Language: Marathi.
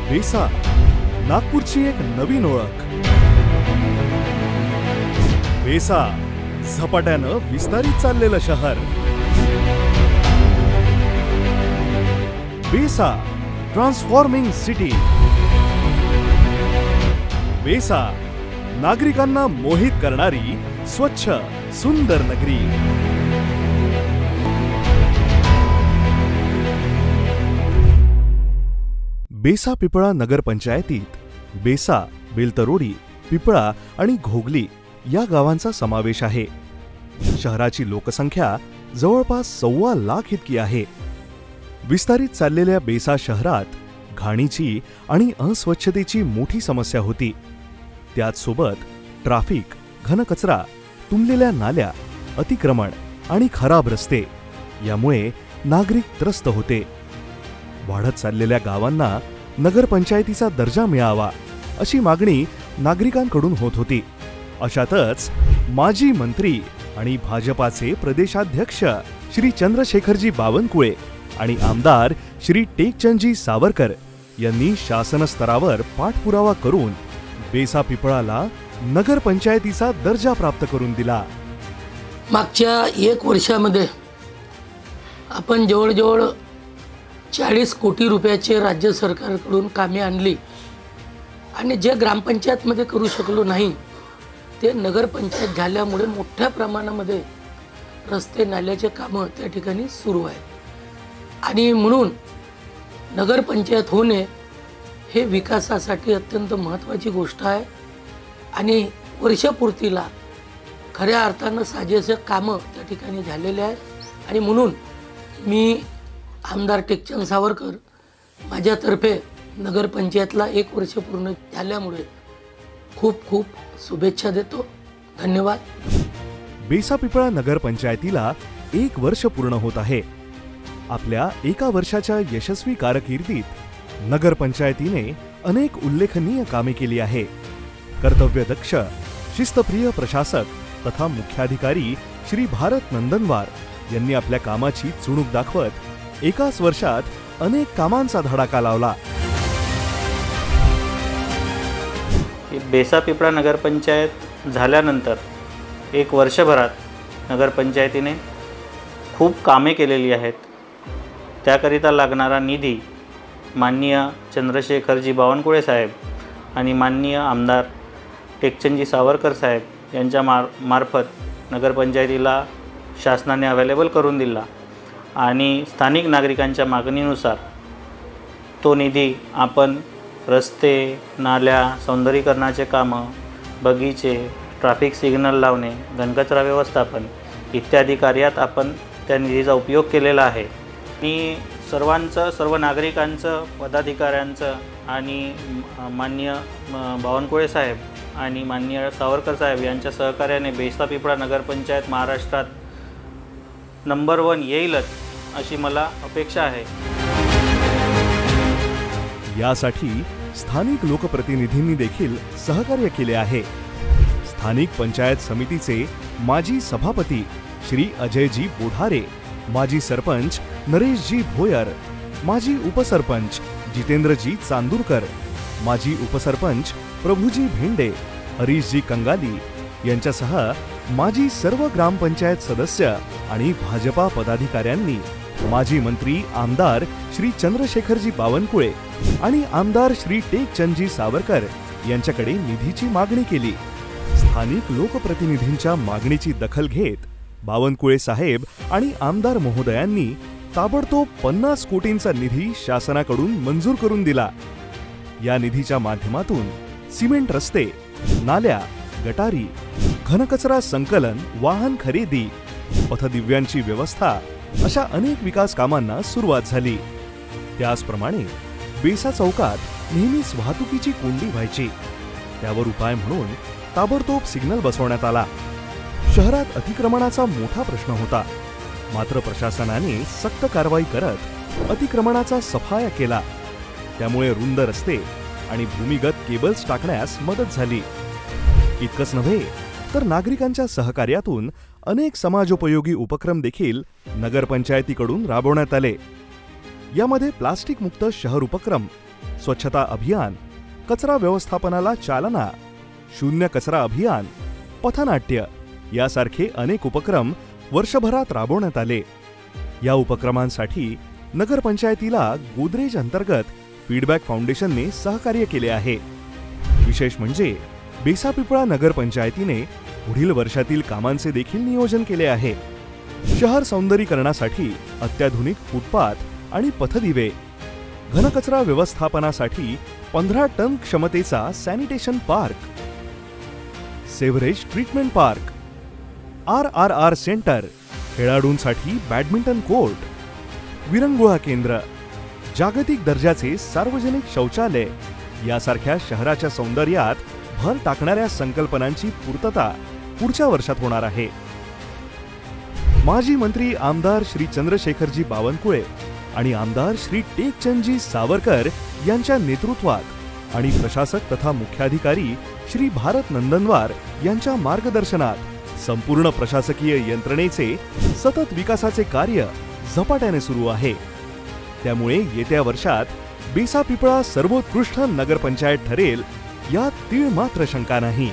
बेसा, नागपूरची एक नवीन ओळख. बेसा, झपाट्यानं विस्तारित चाललेलं शहर. बेसा, ट्रान्सफॉर्मिंग सिटी. बेसा, नागरिकांना मोहित करणारी स्वच्छ सुंदर नगरी. बेसा पिपळा नगरपंचायतीत बेसा, बेलतरोडी, पिपळा आणि घोगली या गावांचा समावेश आहे. शहराची लोकसंख्या जवळपास 1.25 लाख इतकी आहे. विस्तारित चाललेल्या बेसा शहरात घाणीची आणि अस्वच्छतेची मोठी समस्या होती. त्याचसोबत ट्रॅफिक, घनकचरा, तुंबलेल्या नाल्या, अतिक्रमण आणि खराब रस्ते यामुळे नागरिक त्रस्त होते. वाढत चाललेल्या गावांना नगरपंचायतीचा दर्जा मिळावा अशी मागणी नागरिकांकडून होत होती. अशातच माजी मंत्री आणि भाजपाचे प्रदेशाध्यक्ष श्री चंद्रशेखरजी बावनकुळे आणि आमदार श्री टेकचंदजी सावरकर यांनी शासन स्तरावर पाठपुरावा करून बेसा पिपळाला नगरपंचायतीचा दर्जा प्राप्त करून दिला. मागच्या 1 वर्षामध्ये आपण जवळजवळ 40 कोटी रुपयाचे राज्य सरकारकडून कामे आणली आणि जे ग्रामपंचायतमध्ये करू शकलो नाही ते नगरपंचायत झाल्यामुळे मोठ्या प्रमाणामध्ये रस्ते नाल्याचे कामं त्या ठिकाणी सुरू आहेत. आणि म्हणून नगरपंचायत होणे हे विकासासाठी अत्यंत महत्त्वाची गोष्ट आहे. आणि वर्षपूर्तीला खऱ्या अर्थानं साजेसे कामं त्या ठिकाणी झालेले आहेत. आणि म्हणून मी आमदार टेकचंद सावरकर माझ्यातर्फे नगरपंचायतला 1 वर्ष पूर्ण झाल्यामुळे खूप खूप शुभेच्छा देतो. धन्यवाद. बेसा पिपळा नगरपंचायतीला 1 वर्ष पूर्ण होत आहे. आपल्या 1 वर्षाच्या यशस्वी कारकिर्दीत नगरपंचायतीने अनेक उल्लेखनीय कामे केली आहे. कर्तव्यदक्ष, शिस्तप्रिय प्रशासक तथा मुख्याधिकारी श्री भारत नंदनवार यांनी आपल्या कामाची चुणूक दाखवत 1 वर्षात अनेक कामांचा धडाका लावला. बेसा पिपळा नगरपंचायत झाल्यानंतर 1 वर्षभरात नगरपंचायतीने खूप कामे केलेली आहेत. त्याकरिता लागणारा निधी माननीय चंद्रशेखरजी बावनकुळे साहेब आणि माननीय आमदार टेकचंदजी सावरकर साहेब यांच्या मार्फत नगरपंचायतीला शासनाने अवेलेबल करून दिला. आणि स्थानिक नागरिकांच्या मागणीनुसार तो निधी आपण रस्ते, नाल्या, सौंदर्यीकरणाचे कामं, बगीचे, ट्रॅफिक सिग्नल लावणे, घनकचरा व्यवस्थापन इत्यादी कार्यात आपण त्या निधीचा उपयोग केलेला आहे. आणि सर्व नागरिकांचं, पदाधिकाऱ्यांचं आणि माननीय बावनकुळे साहेब आणि माननीय सावरकर साहेब यांच्या सहकार्याने बेसा पिपळा नगरपंचायत महाराष्ट्रात नंबर 1 येईलच अशी मला अपेक्षा आहे. यासाठी स्थानिक लोकप्रतिनिधींनी देखील सहकार्य केले आहे. स्थानिक पंचायत समितीचे माजी सभापती श्री अजयजी बोढारे, माजी सरपंच नरेशजी भोयर, माजी उपसरपंच जितेंद्रजी चांदूरकर, माजी उपसरपंच प्रभूजी भेंडे, हरीशजी कंगाली यांच्यासह माजी सर्व ग्रामपंचायत सदस्य आणि भाजपा पदाधिकाऱ्यांनी माजी मंत्री आमदार श्री चंद्रशेखरजी बावनकुळे आणि आमदार श्री टेकचंदजी सावरकर यांच्याकडे निधीची मागणी केली. स्थानिक लोकप्रतिनिधींच्या मागणीची दखल घेत बावनकुळे साहेब आणि आमदार महोदयांनी ताबडतोब 50 कोटींचा निधी शासनाकडून मंजूर करून दिला. या निधीच्या माध्यमातून सिमेंट रस्ते, नाल्या, गटारी, घनकचरा संकलन, वाहन खरेदी, पथदिव्यांची व्यवस्था अशा अनेक विकास कामांना सुरुवात झाली. त्याचप्रमाणे बेसा चौकात नेहमीच वाहतुकीची कोंडी व्हायची. त्यावर उपाय म्हणून ताबडतोब सिग्नल बसवण्यात आला. शहरात अतिक्रमणाचा मोठा प्रश्न होता. मात्र प्रशासनाने सक्त कारवाई करत अतिक्रमणाचा सफाया केला. त्यामुळे रुंद रस्ते आणि भूमिगत केबल्स टाकण्यास मदत झाली. इतकंच नव्हे तर नागरिकांच्या सहकार्यातून अनेक समाजोपयोगी उपक्रम देखील नगरपंचायतीकडून राबवण्यात आले. यामध्ये प्लास्टिक मुक्त शहर उपक्रम, स्वच्छता अभियान, कचरा व्यवस्थापनाला चालना, शून्य कचरा अभियान, पथनाट्य यासारखे अनेक उपक्रम वर्षभरात राबवण्यात आले। या उपक्रमांसाठी नगरपंचायतीला गोदरेज अंतर्गत फीडबॅक फाउंडेशनने सहकार्य केले आहे। विशेष म्हणजे बेसापिपळा नगरपंचायतीने पुढील वर्षातील कामांचे देखील नियोजन केले आहे। शहर सौंदर्यीकरणासाठी अत्याधुनिक फुटपाथ आणि पथदिवे, घनकचरा व्यवस्थापनासाठी 15 टन क्षमतेचा sanitation park, sewerage treatment park, RRR centre, खेळाडूंसाठी बॅडमिंटन कोर्ट, विरंगुळा केंद्र, जागतिक दर्जाचे सार्वजनिक शौचालय यासारख्या शहराच्या सौंदर्यात भर टाकणाऱ्या संकल्पनांची पूर्तता पुढच्या वर्षात होणार आहे। माजी मंत्री आमदार श्री चंद्रशेखरजी बावनकुळे आणि आमदार श्री टेकचंदजी सावरकर यांच्या नेतृत्वात आणि प्रशासक तथा मुख्याधिकारी श्री भारत नंदनवार यांच्या मार्गदर्शनात संपूर्ण प्रशासकीय यंत्रणेचे सतत विकासाचे कार्य झपाट्याने सुरू आहे। त्यामुळे येत्या वर्षात बेसापिपळा सर्वोत्कृष्ट नगरपंचायत ठरेल यात तीळ मात्र शंका नाही।